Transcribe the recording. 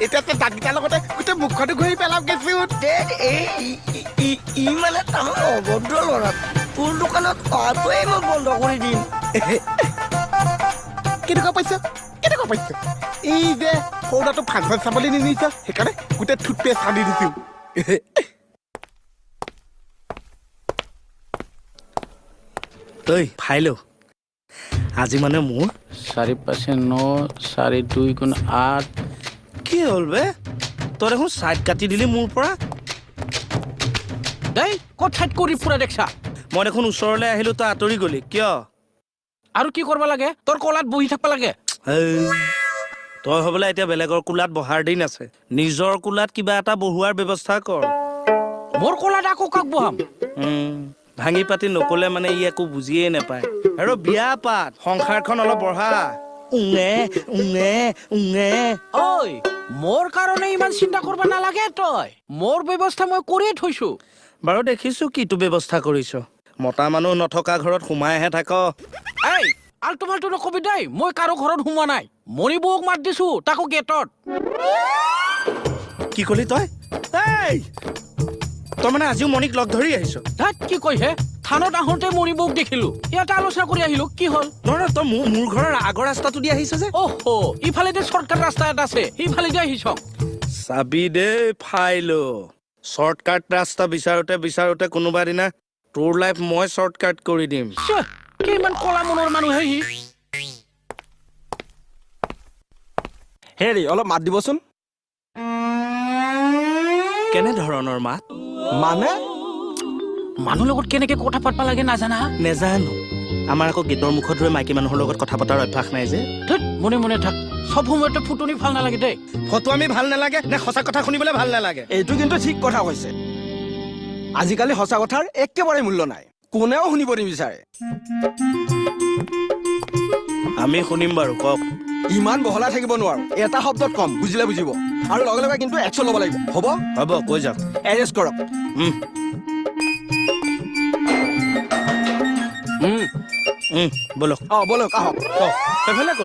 এতিয়াতো দাগীটাৰ লগতে গোটেই মুখতো ঘূৰি পেলাম গেছো ই মানে তামাম অভদ্ৰ ল'ৰা তোৰ দোকানত অহাটোৱেই মই বন্ধ কৰি দিম কেনেকুৱা পাইছ এই যে সৌদাটো ফাংচন চাবলৈ নিনিছ সেইকাৰণে গোটেই টুথপেষ্ট সানি দিছো তই ফাইল আজি মানে মোৰ 4×9 4×2 = 8 কি হ'ল বে তই দেখোন চাইড কাটি দিলি মোৰ পৰা দেই ক'ত ঠাইত কৰি ফুৰা দেখছা মই দেখোন ওচৰলৈ আহিলো তই আঁতৰি গলি কিয় আৰু কি কৰিব লাগে তোৰ কলাত বহি থাকিব লাগে তই হ'বলৈ এতিয়া বেলেগৰ কোলাত বহাৰ দিন আছে নিজৰ কোলাত কিবা এটা বহোৱাৰ ব্যৱস্থা কৰ মোৰ কলাত আকৌ কাক বহাম ভাঙি পাতি নকলে মানে ই একো বুজিয়ে নাপায় আৰু বিয়া পাত সংসাৰখন অলপ বঢ়া উঙে উঙে উঙে ঐ মোৰ কাৰণে ইমান চিন্তা কৰিব নালাগে তই মোৰ ব্যৱস্থা মই কৰিয়ে থৈছো বাৰু দেখিছো কিটো ব্যৱস্থা কৰিছ মতা মানুহ নথকা ঘৰত সোমাইহে থাক এই আল্টু ফাল্টু নকবি দেই মই কাৰো ঘৰত সোমোৱা নাই মণি বৌক মাত দিছো তাকো গেটত কি কলি তই তই মানে আজিও মণিক লগ ধৰি আহিছ ধাত কি কয় হে থানত আহোঁতে মণি বৌক দেখিলো ইয়াতে আলোচনা কৰি আহিলো কি হ'ল নহয় তই মোৰ ঘৰৰ আগৰ ৰাস্তাটো দি আহিছ যে অহো ইফালেদি শ্বৰ্টকাট ৰাস্তা এটা আছে ইফালেদি আহিছ চাবি দেই ফাইলো শ্বৰ্টকাট ৰাস্তা বিচাৰোতে কোনোবা দিনা তোৰ লাইফ মই শ্বৰ্টকাট কৰি দিম কি ইমান কলা মনৰ মানুহ হে সি হেৰি অলপ মাত দিবচোন কেনে ধৰণৰ মাত মানে মানুহ লগত কেনেকে কথা পাতবা লাগে নাজানা নেজানো আমাৰ আকৌ গেটৰ মুখত ৰৈ মাইকী মানুহৰ লগত কথা পতাৰ অভ্যাস নাই যে ধুত মনে মনে থাক সব সময়তে ফুটনি ভাল নালাগে দেই ফটো আমি ভাল নালাগে নে সঁচা কথা শুনিবলৈ ভাল নালাগে এইটো কিন্তু ঠিক কথা কৈছে আজিকালি সঁচা কথাৰ একেবাৰে মূল্য নাই কোনেও শুনিব নিবিচাৰে আমি শুনিম বাৰু কওক ইমান বহলাই থাকিব নোৱাৰো এটা শব্দত কম বুজিলে বুজিব আৰু লগে লগে কিন্তু একশ্যন ল'ব লাগিব হ'ব হ'ব কৈ যাওক এৰেষ্ট কৰক বলক বলক আহক সেইফালে